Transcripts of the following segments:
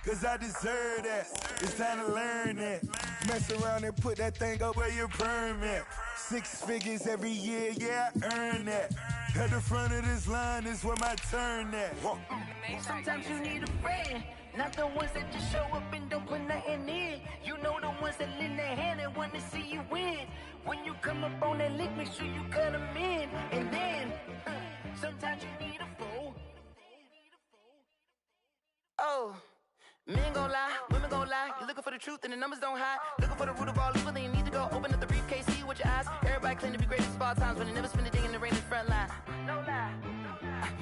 cause I deserve that. It's time to learn that. Mess around and put that thing up where your permit. 6 figures every year, yeah, I earn that. At the front of this line is where my turn at. Sometimes you need a friend, not the ones that just show up and don't put nothing in. You know the ones that lend their hand and want to see you win. When you come up on that lick, make sure you cut them in. And then, sometimes you need a foe. Oh, men gon' lie, women gon' lie. You're looking for the truth and the numbers don't hide. Looking for the root of all evil, then you need to go open up the briefcase, see with your eyes. Everybody claim to be greatest of all times, but they never spend a day in the rain in the front line. No lie.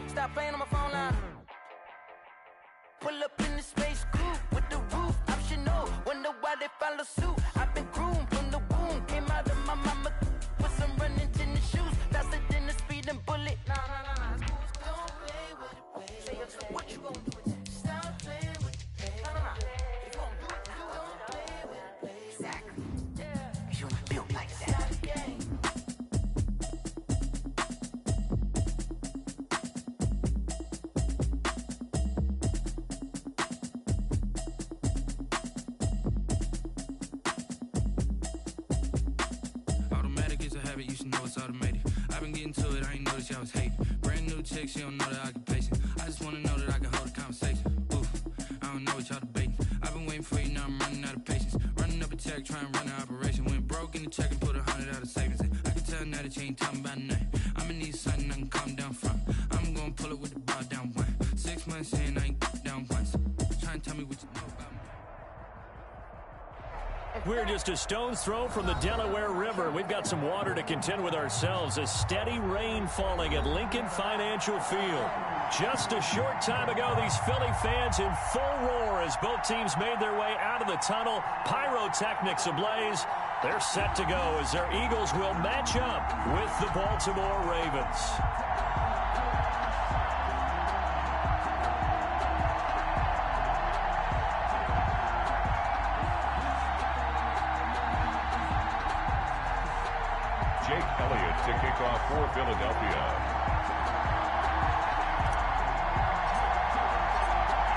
Stop playing on my phone line. Pull up in the space coupe with the roof optional. Wonder why they follow suit. I've been groomed from the womb. Came out of my mama with some running tennis shoes. Faster than the speeding bullet. Nah. Don't play with it, baby. What you gon' do? Stop playing with it, baby. If you gon' do it, don't play with it, baby. Exactly. Yeah. You built like that. You should know it's automated. I've been getting to it, I ain't noticed y'all was hating. Brand new chick, she don't know the occupation. I just wanna know that I can hold a conversation. Oof, I don't know what y'all debating. I've been waiting for you, now I'm running out of patience. Running up a check, trying to run an operation. Went broke in the check and put 100 out of savings in. I can tell now that you ain't talking about nothing. I'ma need something I can calm down from. I'm gonna pull it with the bar down one. 6 months in, I ain't down once. Try and tell me what you know about me. We're just a stone's throw from the Delaware River. We've got some water to contend with ourselves. A steady rain falling at Lincoln Financial Field. Just a short time ago, these Philly fans in full roar as both teams made their way out of the tunnel. Pyrotechnics ablaze. They're set to go as their Eagles will match up with the Baltimore Ravens. To kick off for Philadelphia.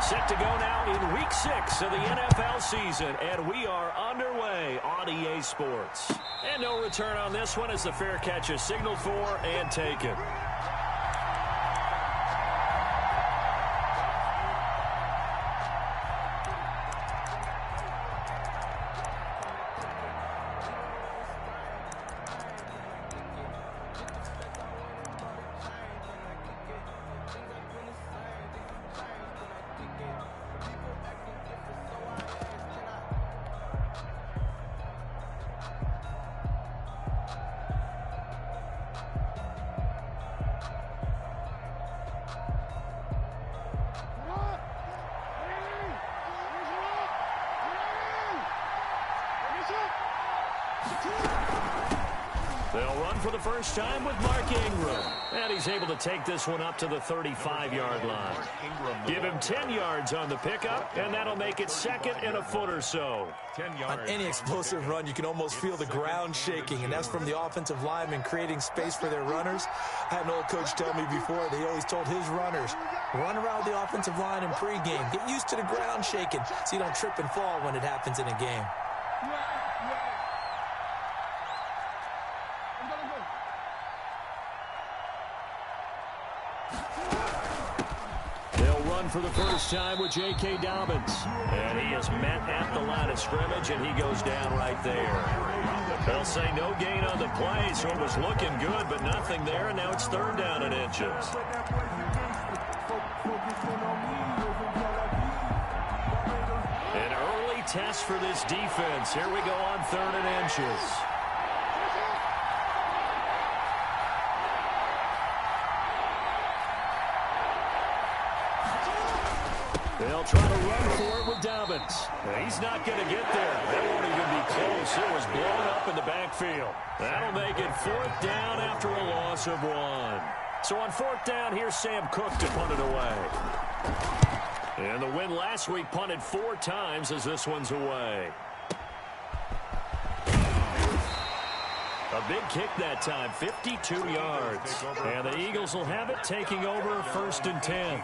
Set to go now in Week 6 of the NFL season, and we are underway on EA Sports. And no return on this one as the fair catch is signaled for and taken. They'll run for the first time with Mark Ingram. And he's able to take this one up to the 35-yard line. Give him 10 yards on the pickup, and that'll make it second and a foot or so. 10 yards. On any explosive run, you can almost feel the ground shaking, and that's from the offensive linemen creating space for their runners. I had an old coach tell me before, they always told his runners, run around the offensive line in pregame. Get used to the ground shaking so you don't trip and fall when it happens in a game. For the first time with J.K. Dobbins. And he is met at the line of scrimmage, and he goes down right there. They'll say no gain on the play, so it was looking good, but nothing there, and now it's third down and inches. An early test for this defense. Here we go on third and inches. They'll try to run for it with Dobbins. He's not going to get there. That won't even be close. It was blown up in the backfield. That'll make it fourth down after a loss of 1. So on fourth down, here's Sam Cook to punt it away. And the win last week punted 4 times as this one's away. A big kick that time, 52 yards. And the Eagles will have it, taking over first and 10.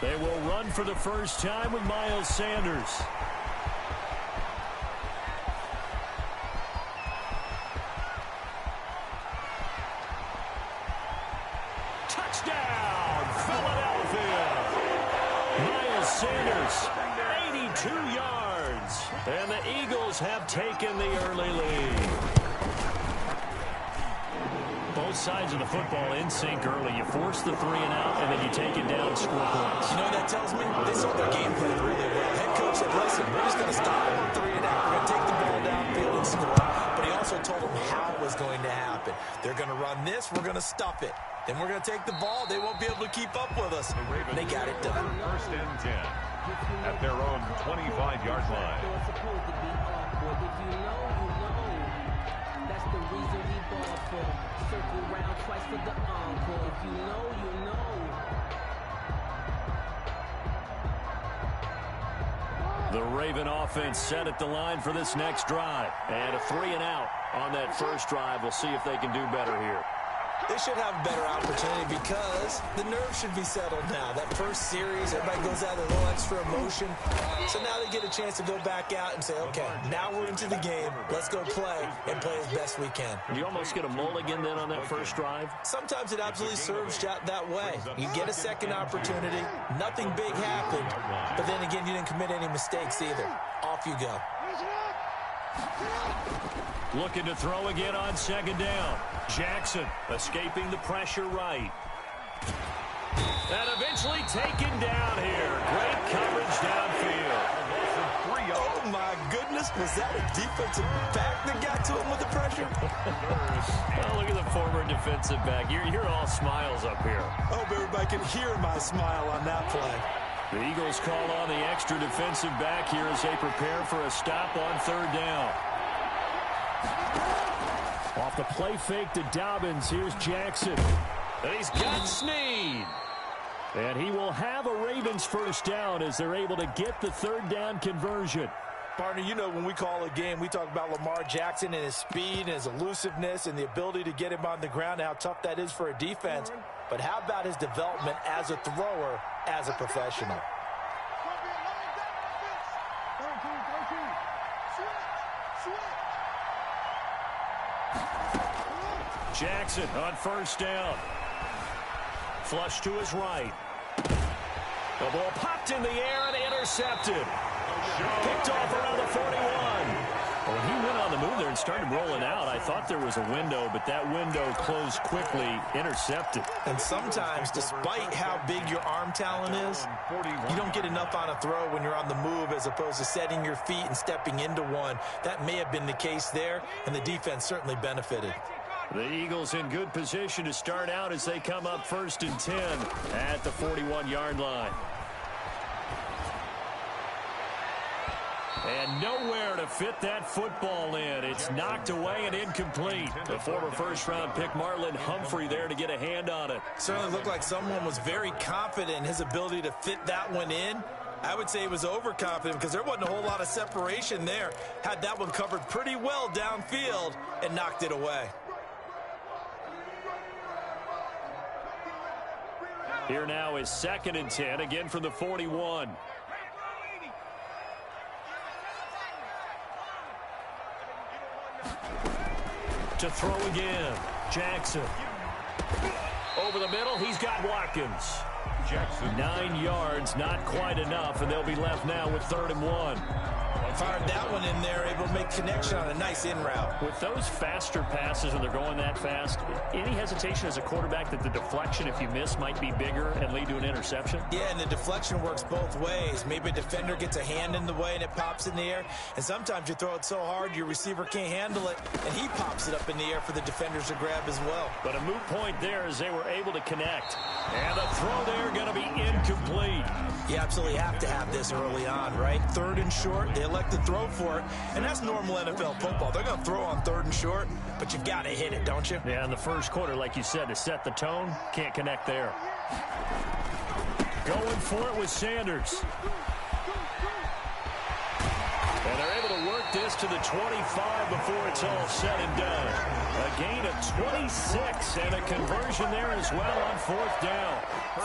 They will run for the first time with Miles Sanders. Touchdown, Philadelphia. Miles Sanders, 82 yards. And the Eagles have taken the early lead. Both sides of the football in sync early. You force the 3 and out, and then you take it down and score points. You know what that tells me? They saw their game plan really well. Head coach said, listen, we're just going to stop them 3 and out. We're going to take the ball downfield and score. But he also told them how it was going to happen. They're going to run this. We're going to stuff it. Then we're going to take the ball. They won't be able to keep up with us. They got it done. First and 10 at their own 25-yard line. If you know, you know. That's the reason we ball for. Circle round twice for the encore. If you know, you know. The Raven offense set at the line for this next drive. And a 3 and out on that first drive. We'll see if they can do better here. They should have a better opportunity because the nerves should be settled now. That first series, everybody goes out with a little extra emotion. So now they get a chance to go back out and say, okay, now we're into the game. Let's go play and play as best we can. Do you almost get a mulligan then on that first drive? Sometimes it absolutely serves that way. You get a second opportunity. Nothing big happened. But then again, you didn't commit any mistakes either. Off you go. Looking to throw again on second down. Jackson escaping the pressure right. And eventually taken down here. Great coverage downfield. Oh, my goodness. Was that a defensive back that got to him with the pressure? Well, look at the former defensive back. You're all smiles up here. I hope everybody can hear my smile on that play. The Eagles call on the extra defensive back here as they prepare for a stop on third down. Off the play fake to Dobbins, here's Jackson. And he's got Snead. And he will have a Ravens first down as they're able to get the third down conversion. Partner, you know when we call a game, we talk about Lamar Jackson and his speed and his elusiveness and the ability to get him on the ground and how tough that is for a defense. But how about his development as a thrower, as a professional? Jackson on first down. Flush to his right. The ball popped in the air and intercepted. Picked off around the 41. Well, he went on the move there and started rolling out. I thought there was a window, but that window closed quickly, intercepted. And sometimes, despite how big your arm talent is, you don't get enough on a throw when you're on the move as opposed to setting your feet and stepping into one. That may have been the case there, and the defense certainly benefited. The Eagles in good position to start out as they come up 1st and 10 at the 41-yard line. And nowhere to fit that football in. It's knocked away and incomplete. The former first-round pick Marlon Humphrey there to get a hand on it. Certainly looked like someone was very confident in his ability to fit that one in. I would say he was overconfident because there wasn't a whole lot of separation there. Had that one covered pretty well downfield and knocked it away. Here now is 2nd and 10, again from the 41. To throw again, Jackson. Over the middle, he's got Watkins. Jackson. 9 yards, not quite enough, and they'll be left now with 3rd and 1. Fired that one in there, able to make connection on a nice in route. With those faster passes and they're going that fast, any hesitation as a quarterback that the deflection, if you miss, might be bigger and lead to an interception? Yeah, and the deflection works both ways. Maybe a defender gets a hand in the way and it pops in the air. And sometimes you throw it so hard your receiver can't handle it, and he pops it up in the air for the defenders to grab as well. But a moot point there as they were able to connect. And the throw there going to be incomplete. You absolutely have to have this early on, right? 3rd and short, they elect to throw for it, and that's normal NFL football. They're going to throw on 3rd and short, but you've got to hit it, don't you? Yeah, in the first quarter, like you said, to set the tone, can't connect there. Going for it with Sanders. And they're able to work this to the 25 before it's all said and done. A gain of 26 and a conversion there as well on 4th down.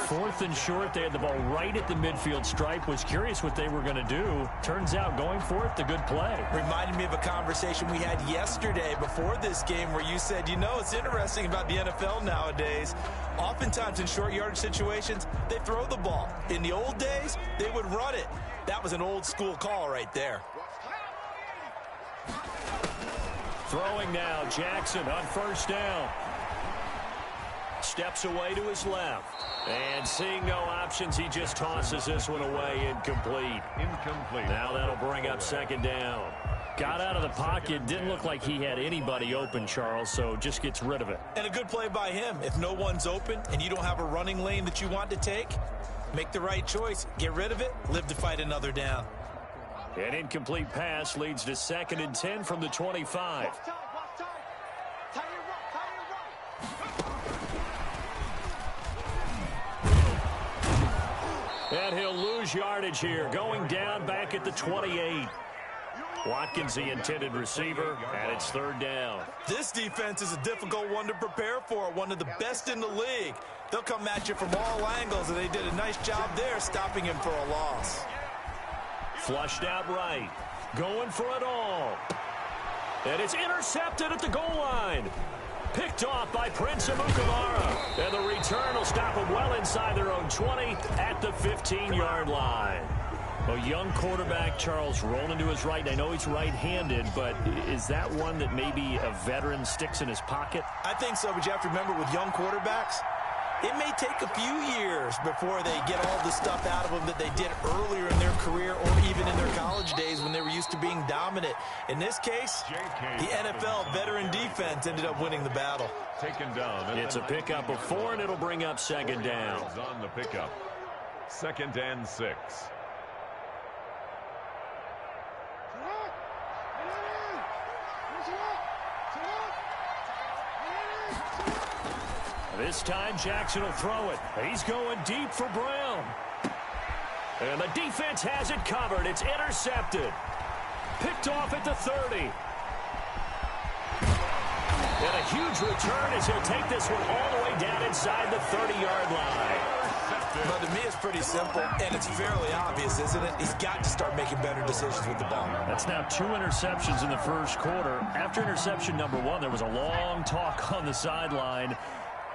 4th and short. They had the ball right at the midfield stripe. Was curious what they were going to do. Turns out going for it, the good play. Reminded me of a conversation we had yesterday before this game where you said, you know, it's interesting about the NFL nowadays. Oftentimes in short yardage situations, they throw the ball. In the old days, they would run it. That was an old school call right there. Throwing now, Jackson on 1st down. Steps away to his left. And seeing no options, he just tosses this one away, incomplete. Now that'll bring up 2nd down. Got out of the pocket, didn't look like he had anybody open, Charles, so just gets rid of it. And a good play by him. If no one's open and you don't have a running lane that you want to take, make the right choice. Get rid of it, live to fight another down. An incomplete pass leads to 2nd and 10 from the 25. And he'll lose yardage here, going down back at the 28. Watkins, the intended receiver, and it's 3rd down. This defense is a difficult one to prepare for, one of the best in the league. They'll come at you from all angles, and they did a nice job there stopping him for a loss. Flushed out right. Going for it all. And it's intercepted at the goal line. Picked off by Prince Amukamara. And the return will stop them well inside their own 20 at the 15-yard line. A young quarterback, Charles, rolling to his right. I know he's right-handed, but is that one that maybe a veteran sticks in his pocket? I think so, but you have to remember with young quarterbacks, it may take a few years before they get all the stuff out of them that they did earlier in their career or even in their college days when they were used to being dominant. In this case, the NFL veteran defense ended up winning the battle. Taken down. It's a pickup of 4, and it'll bring up 2nd down. On the pickup. 2nd and 6. This time, Jackson will throw it. He's going deep for Brown. And the defense has it covered. It's intercepted. Picked off at the 30. And a huge return as he'll take this one all the way down inside the 30-yard line. Well, to me, it's pretty simple, and it's fairly obvious, isn't it? He's got to start making better decisions with the ball. That's now 2 interceptions in the first quarter. After interception number 1, there was a long talk on the sideline.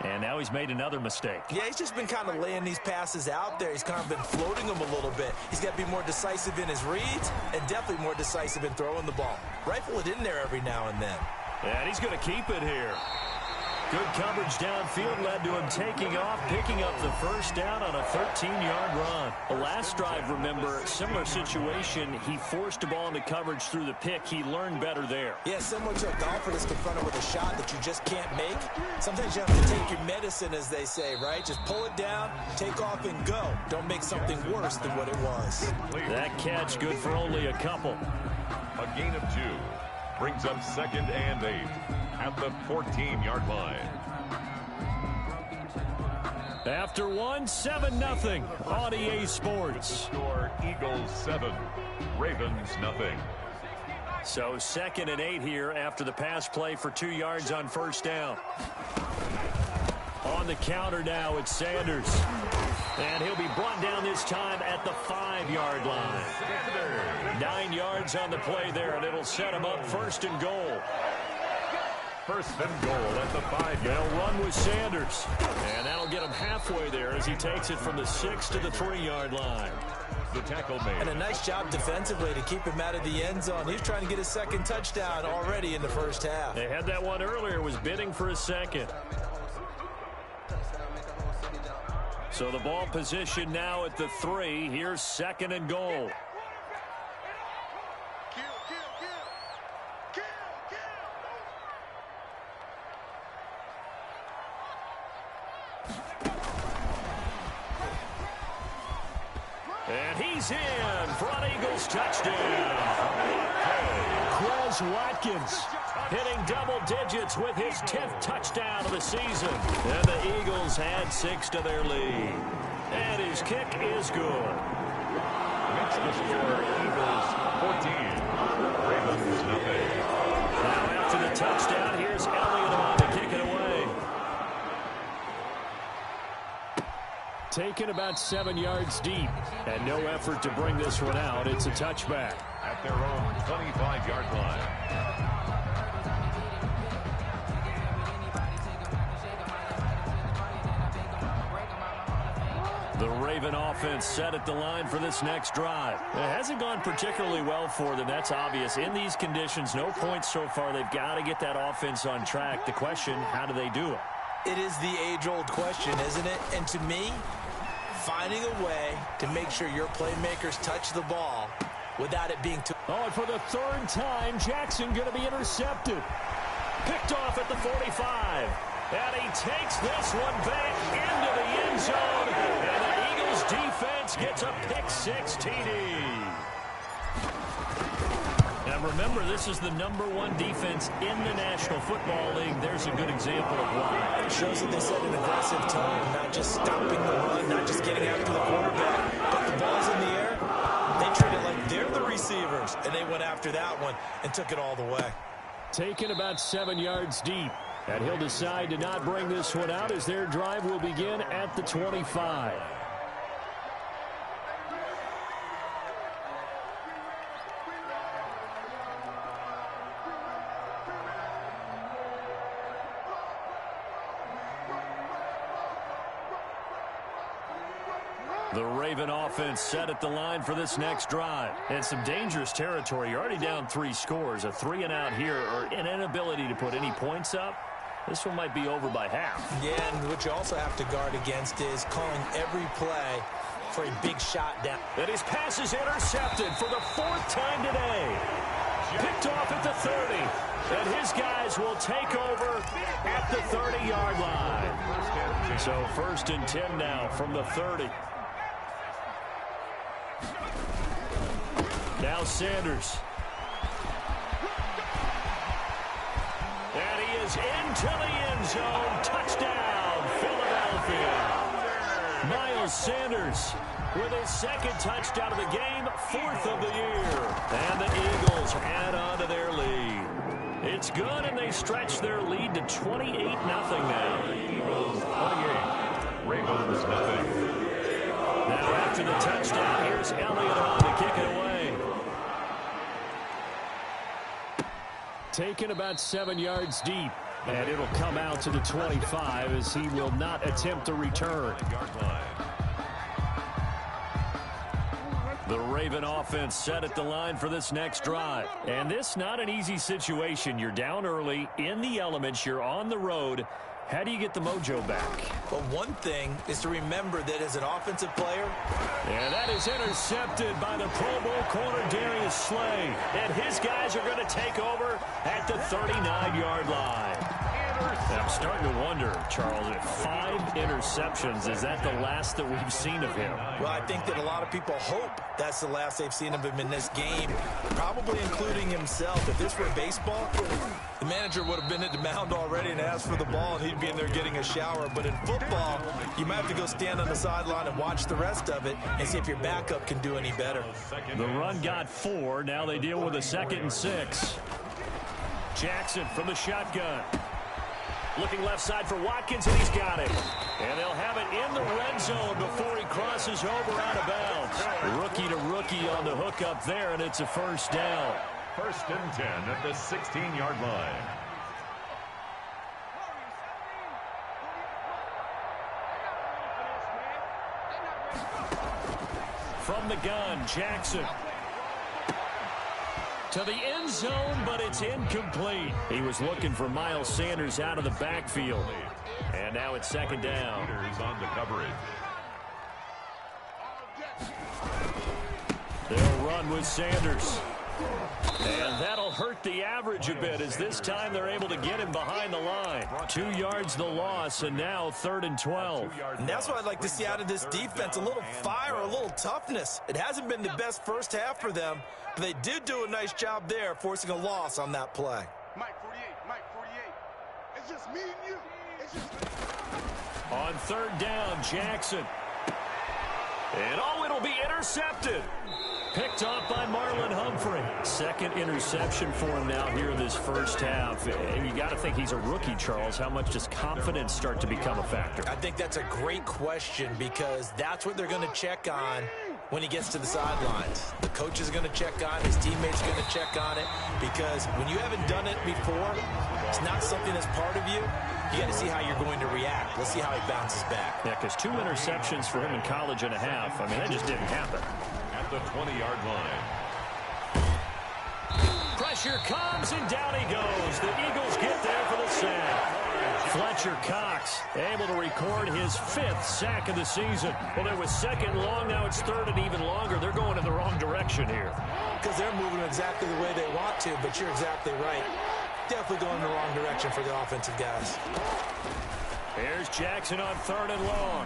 And now he's made another mistake. Yeah, he's just been kind of laying these passes out there. He's kind of been floating them a little bit. He's got to be more decisive in his reads and definitely more decisive in throwing the ball. Rifle it in there every now and then. And he's going to keep it here. Good coverage downfield led to him taking off, picking up the 1st down on a 13-yard run. The last drive, remember, similar situation. He forced a ball into coverage through the pick. He learned better there. Yeah, similar to a golfer that's confronted with a shot that you just can't make. Sometimes you have to take your medicine, as they say, right? Just pull it down, take off, and go. Don't make something worse than what it was. That catch good for only a couple. A gain of 2 brings up 2nd and 8 at the 14-yard line. After 1, 7-0 on EA Sports. Score Eagles 7, Ravens 0. So 2nd and 8 here after the pass play for 2 yards on 1st down. On the counter now, it's Sanders. And he'll be brought down this time at the 5-yard line. 9 yards on the play there, and it'll set him up 1st and goal. 1st and goal at the 5-yard. They'll run with Sanders. And that'll get him halfway there as he takes it from the 6 to the 3-yard line. The tackle made. And a nice job defensively to keep him out of the end zone. He's trying to get his 2nd touchdown already in the 1st half. They had that one earlier, was bidding for a 2nd. So the ball position now at the 3. Here's 2nd and goal. And he's in for an Eagles touchdown. Quez Watkins hitting double digits with his 10th touchdown of the season. And the Eagles add 6 to their lead. And his kick is good. Makes the score Eagles 14, Ravens 0. Now after the touchdown, here's Elliott Taken about 7 yards deep, and no effort to bring this one out. It's a touchback. At their own 25-yard line. The Raven offense set at the line for this next drive. It hasn't gone particularly well for them. That's obvious. In these conditions, no points so far. They've got to get that offense on track. The question, how do they do it? It is the age-old question, isn't it? And to me, finding a way to make sure your playmakers touch the ball without it being too... Oh, and for the third time, Jackson going to be intercepted. Picked off at the 45. And he takes this one back into the end zone. And the Eagles defense gets a pick-6 TD. Now remember, this is the #1 defense in the National Football League. There's a good example of why. It shows that they set an aggressive tone, not just stopping the run, not just getting after the quarterback, but the ball's in the air. They treat it like they're the receivers, and they went after that one and took it all the way. Taken about 7 yards deep. And he'll decide to not bring this one out as their drive will begin at the 25. The Raven offense set at the line for this next drive. And some dangerous territory. You're already down 3 scores. A 3-and-out here or an inability to put any points up. This one might be over by half. Yeah, and what you also have to guard against is calling every play for a big shot down. And his pass is intercepted for the 4th time today. Picked off at the 30. And his guys will take over at the 30-yard line. So 1st and 10 now from the 30. Now Sanders. And he is into the end zone. Touchdown, Philadelphia. Miles Sanders with his 2nd touchdown of the game, 4th of the year. And the Eagles add on to their lead. It's good, and they stretch their lead to 28-0 now. Ravens nothing. Now after the touchdown, here's Elliott on to kick it away. Taken about 7 yards deep, and it'll come out to the 25 as he will not attempt to return. The Raven offense set at the line for this next drive. And this not an easy situation. You're down early, in the elements, you're on the road. How do you get the mojo back? Well, one thing is to remember that as an offensive player. And that is intercepted by the Pro Bowl corner Darius Slay. And his guys are going to take over at the 39-yard line. I'm starting to wonder, Charles, if 5 interceptions, is that the last that we've seen of him? Well, I think that a lot of people hope that's the last they've seen of him in this game, probably including himself. If this were baseball, the manager would have been at the mound already and asked for the ball, and he'd be in there getting a shower. But in football, you might have to go stand on the sideline and watch the rest of it and see if your backup can do any better. The run got 4. Now they deal with a 2nd and 6. Jackson from the shotgun. Looking left side for Watkins, and he's got it. And they'll have it in the red zone before he crosses over out of bounds. Rookie to rookie on the hook up there, and it's a 1st down. 1st and 10 at the 16-yard line. From the gun, Jackson. To the end zone, but it's incomplete. He was looking for Miles Sanders out of the backfield. And now it's 2nd down. Peters on the coverage. They'll run with Sanders. And that'll hurt the average a bit as this time they're able to get him behind the line. 2 yards the loss, and now 3rd and 12. And that's what I'd like to see out of this defense, a little fire, a little toughness. It hasn't been the best first half for them, but they did do a nice job there, forcing a loss on that play. Mike 48. It's just me and you. It's just me. On 3rd down, Jackson. And it'll be intercepted. Picked off by Marlon Humphrey. Second interception for him now here in this first half. And you got to think he's a rookie, Charles. How much does confidence start to become a factor? I think that's a great question because that's what they're going to check on when he gets to the sidelines. The coach is going to check on it. His teammates are going to check on it because when you haven't done it before, it's not something that's part of you. You got to see how you're going to react. Let's see how he bounces back. Yeah, because 2 interceptions for him in college and a half. I mean, that just didn't happen. At the 20-yard line. Pressure comes, and down he goes. The Eagles get there for the sack. Fletcher Cox able to record his 5th sack of the season. Well, it was second long. Now it's third and even longer. They're going in the wrong direction here. Because they're moving exactly the way they want to, but you're exactly right. Definitely going in the wrong direction for the offensive guys. Here's Jackson on 3rd and long.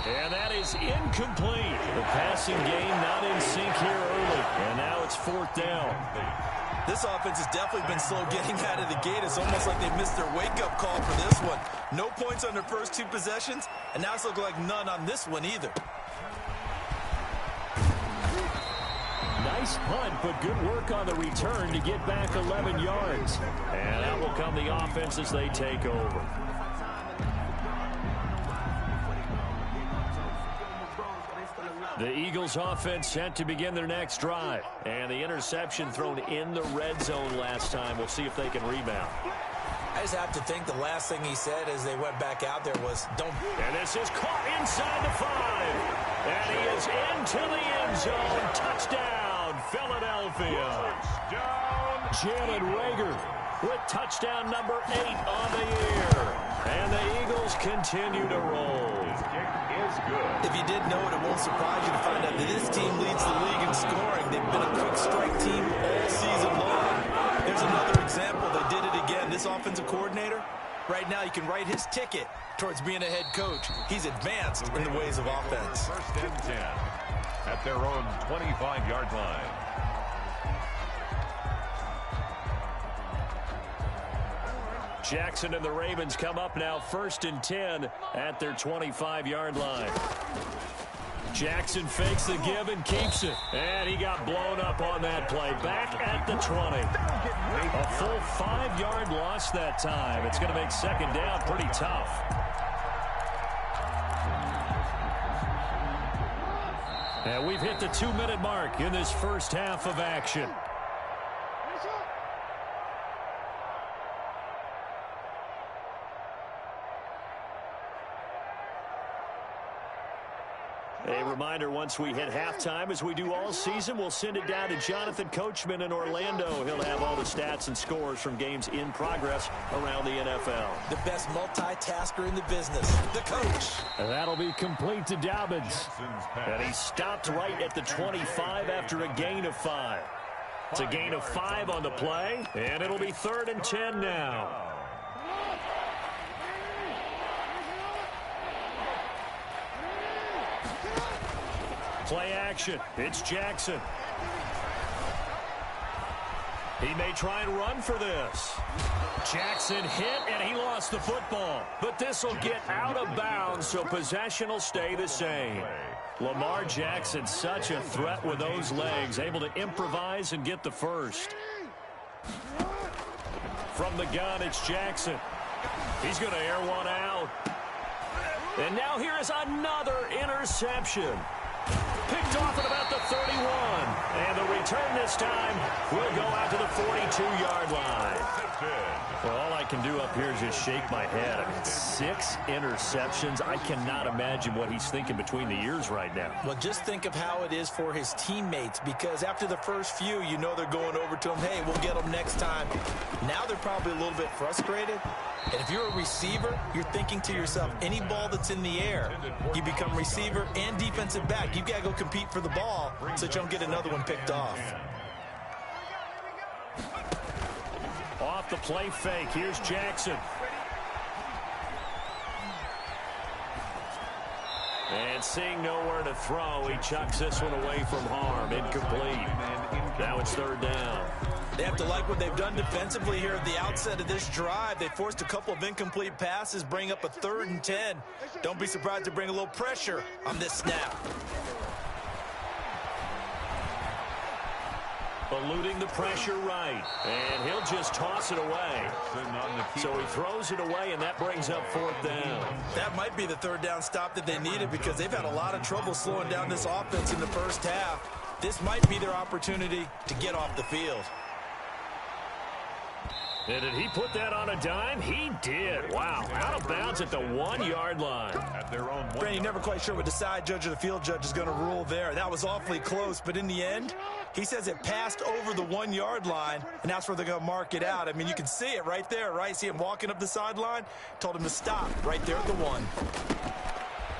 And that is incomplete. The passing game not in sync here early. And now it's 4th down. This offense has definitely been slow getting out of the gate. It's almost like they missed their wake-up call for this one. No points on their first 2 possessions, and now it's looking like none on this one either. Nice punt, but good work on the return to get back 11 yards. And that will come the offense as they take over. The Eagles offense set to begin their next drive. And the interception thrown in the red zone last time. We'll see if they can rebound. I just have to think the last thing he said as they went back out there was, don't. And this is caught inside the 5. And he is into the end zone. Touchdown, Philadelphia. Jalen Reagor with touchdown number 8 on the year. And the Eagles continue to roll. If you didn't know it, it won't surprise you to find out that this team leads the league in scoring. They've been a quick strike team all season long. There's another example. They did it again. This offensive coordinator, right now you can write his ticket towards being a head coach. He's advanced in the ways of offense. 1st and 10 at their own 25-yard line. Jackson and the Ravens come up now 1st and 10 at their 25-yard line. Jackson fakes the give and keeps it. And he got blown up on that play. Back at the 20. A full 5-yard loss that time. It's going to make 2nd down pretty tough. And we've hit the 2-minute mark in this first half of action. A reminder, once we hit halftime, as we do all season, we'll send it down to Jonathan Coachman in Orlando. He'll have all the stats and scores from games in progress around the NFL. The best multitasker in the business, the coach. And that'll be complete to Dobbins. And he stopped right at the 25 after a gain of 5. It's a gain of 5 on the play, and it'll be 3rd and 10 now. Play action. It's Jackson. He may try and run for this. Jackson hit, and he lost the football. But this will get out of bounds, so possession will stay the same. Lamar Jackson, such a threat with those legs, able to improvise and get the first. From the gun, it's Jackson. He's going to air one out. And now here is another interception. Picked off at about the 31. And the return this time will go out to the 42-yard line. Well, all I can do up here is just shake my head. I mean, 6 interceptions. I cannot imagine what he's thinking between the ears right now. Well, just think of how it is for his teammates, because after the first few, you know they're going over to him, hey, we'll get them next time. Now they're probably a little bit frustrated. And if you're a receiver, you're thinking to yourself, any ball that's in the air, you become receiver and defensive back. You've got to go compete for the ball so that you don't get another one picked off. Off the play fake, here's Jackson. And seeing nowhere to throw, he chucks this one away from harm. Incomplete. Now it's 3rd down. They have to like what they've done defensively here at the outset of this drive. They forced a couple of incomplete passes, bring up a 3rd and 10. Don't be surprised to bring a little pressure on this snap. Eluding the pressure right. And he'll just toss it away. So he throws it away, and that brings up 4th down. That might be the 3rd down stop that they needed because they've had a lot of trouble slowing down this offense in the first half. This might be their opportunity to get off the field. And did he put that on a dime? He did. Wow. Out of bounds at the 1-yard line. At their own one. Brandon, never quite sure what the side judge or the field judge is going to rule there. That was awfully close, but in the end, he says it passed over the 1-yard line, and that's where they're going to mark it out. I mean, you can see it right there, right? See him walking up the sideline? Told him to stop right there at the 1.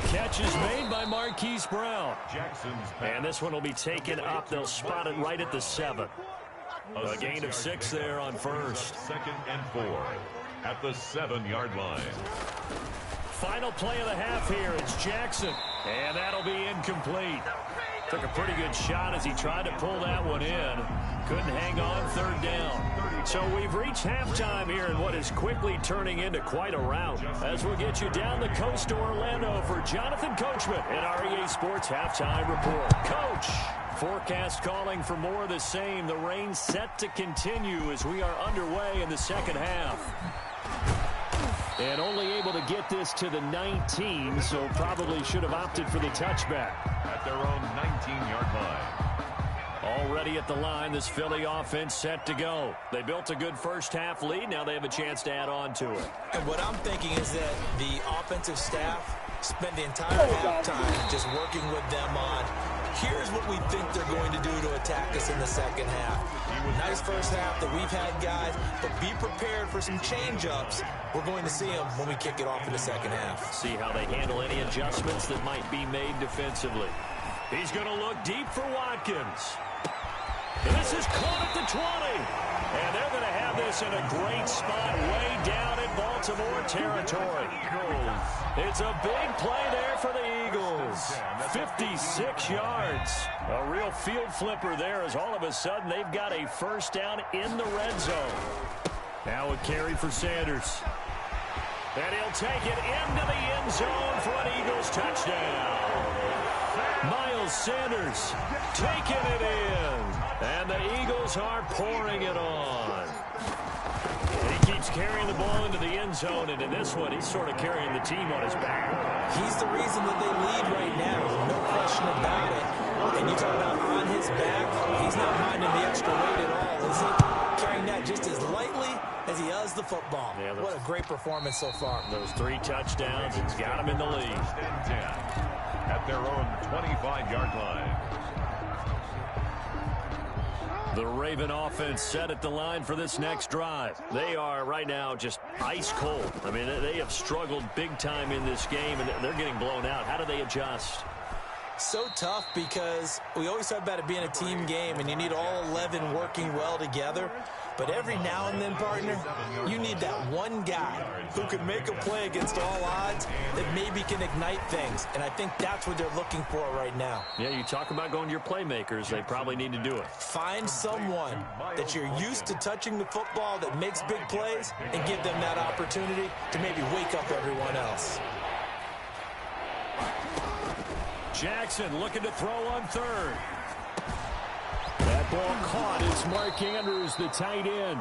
Catch is made by Marquise Brown. Jackson's And this one will be taken up. They'll spot it right at the 7. A gain of 6 there on first. 2nd and 4 at the 7-yard line. Final play of the half here. It's Jackson. And that'll be incomplete. Took a pretty good shot as he tried to pull that one in. Couldn't hang on 3rd down. So we've reached halftime here in what is quickly turning into quite a rout. As we'll get you down the coast to Orlando for Jonathan Coachman at our EA Sports Halftime Report. Coach! Forecast calling for more of the same. The rain set to continue as we are underway in the second half. And only able to get this to the 19, so probably should have opted for the touchback. At their own 19-yard line. Already at the line, this Philly offense set to go. They built a good first half lead. Now they have a chance to add on to it. And what I'm thinking is that the offensive staff spent the entire halftime just working with them on, here's what we think they're going to do to attack us in the second half. Nice first half that we've had, guys, but be prepared for some change-ups. We're going to see them when we kick it off in the second half. See how they handle any adjustments that might be made defensively. He's going to look deep for Watkins. And this is caught at the 20. And they're going to have this in a great spot way down in Baltimore territory. It's a big play there for the Eagles. 56 yards. A real field flipper there as all of a sudden they've got a first down in the red zone. Now a carry for Sanders. And he'll take it into the end zone for an Eagles touchdown. Miles Sanders taking it in. And the Eagles are pouring it on. He keeps carrying the ball into the end zone, and in this one, he's sort of carrying the team on his back. He's the reason that they lead right now, no question about it. And you talk about on his back, he's not minding the extra weight at all, is he? Carrying that just as lightly as he does the football. Yeah, what a great performance so far. Those 3 touchdowns, it's got him in the lead. 10 at their own 25-yard line. The Raven offense set at the line for this next drive. They are right now just ice cold. I mean, they have struggled big time in this game, and they're getting blown out. How do they adjust? So tough because we always talk about it being a team game, and you need all 11 working well together. But every now and then, partner, you need that one guy who can make a play against all odds that maybe can ignite things. And I think that's what they're looking for right now. Yeah, you talk about going to your playmakers. They probably need to do it. Find someone that you're used to touching the football that makes big plays and give them that opportunity to maybe wake up everyone else. Jackson looking to throw on 3rd. That ball caught. It's Mark Andrews, the tight end.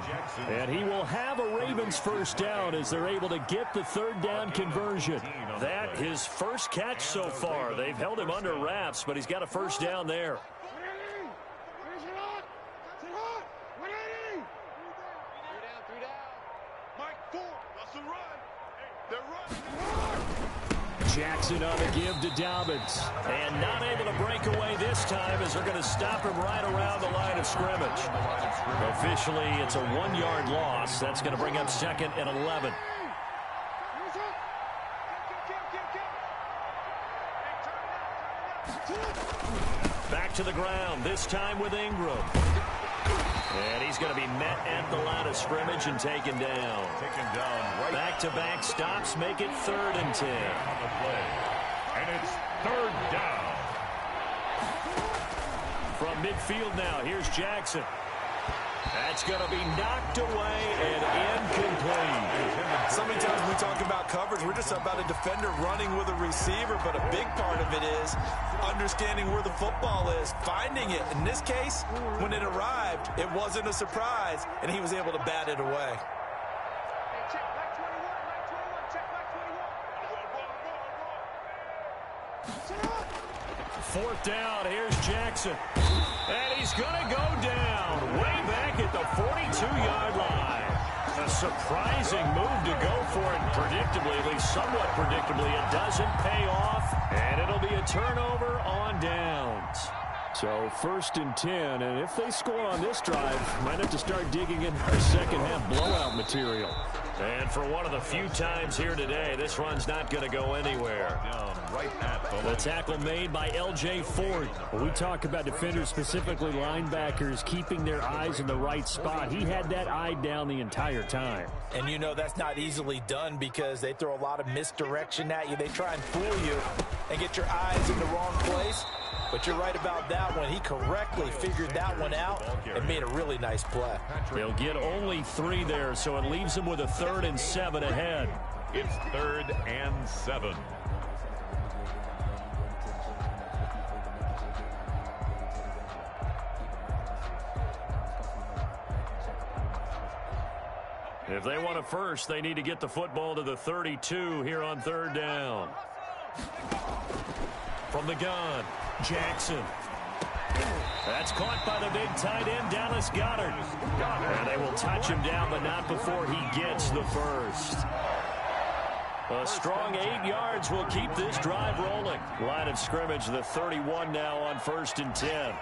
And he will have a Ravens first down as they're able to get the 3rd down conversion. That his first catch so far. They've held him under wraps, but he's got a first down there. Jackson on the give to Dobbins. And not able to break away this time as they're going to stop him right around the line of scrimmage. Officially, it's a 1-yard loss. That's going to bring up 2nd and 11. Back to the ground, this time with Ingram. And he's going to be met at the line of scrimmage and taken down. Right. Back-to-back stops make it 3rd and 10. On the play. And it's 3rd down. From midfield now, here's Jackson. That's going to be knocked away and incomplete. So many times we talk about coverage. We're just about a defender running with a receiver, but a big part of it is understanding where the football is, finding it. In this case, when it arrived, it wasn't a surprise, and he was able to bat it away. Check back 21, check back 21. Fourth down, here's Jackson. And he's going to go down way back at the 42-yard line. A surprising move to go for it predictably, at least somewhat predictably. It doesn't pay off, and it'll be a turnover on downs. So 1st and 10, and if they score on this drive, might have to start digging in our second-half blowout material. And for one of the few times here today, this run's not going to go anywhere. The tackle made by L.J. Ford. When we talk about defenders, specifically linebackers, keeping their eyes in the right spot, he had that eye down the entire time. And you know that's not easily done because they throw a lot of misdirection at you. They try and fool you and get your eyes in the wrong place. But you're right about that one. He correctly figured that one out and made a really nice play. They'll get only 3 there, so it leaves them with a 3rd and 7 ahead. It's 3rd and 7. If they want a first, they need to get the football to the 32 here on 3rd down. From the gun, Jackson. That's caught by the big tight end, Dallas Goedert. And they will touch him down, but not before he gets the first. A strong 8 yards will keep this drive rolling. Line of scrimmage, the 31 now on 1st and 10.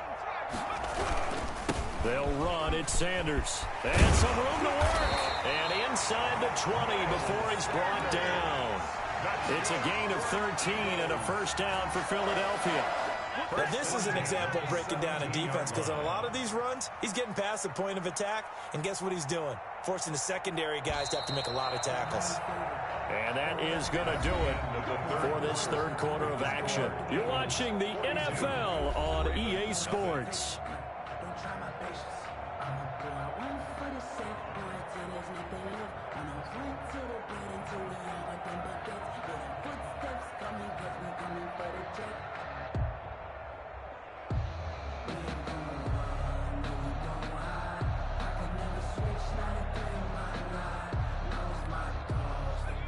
They'll run. It's Sanders. And some room to work. And inside the 20 before he's brought down. It's a gain of 13 and a first down for Philadelphia. Now, this is an example of breaking down a defense because on a lot of these runs, he's getting past the point of attack, and guess what he's doing? Forcing the secondary guys to have to make a lot of tackles. And that is going to do it for this 3rd quarter of action. You're watching the NFL on EA Sports.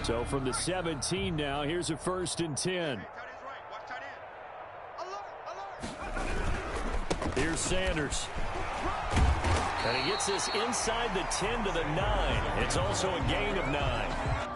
So from the 17 now, here's a 1st and 10. Here's Sanders. And he gets this inside the 10 to the 9. It's also a gain of 9.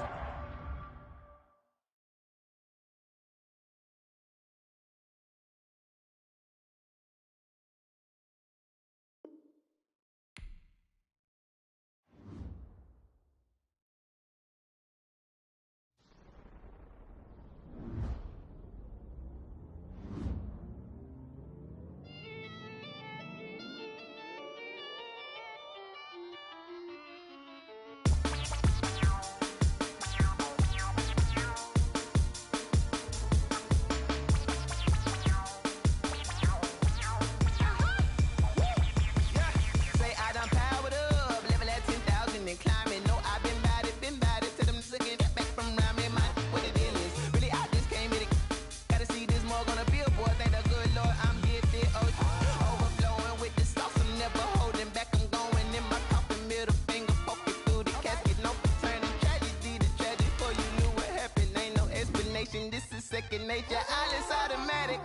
This is second nature, all is automatic.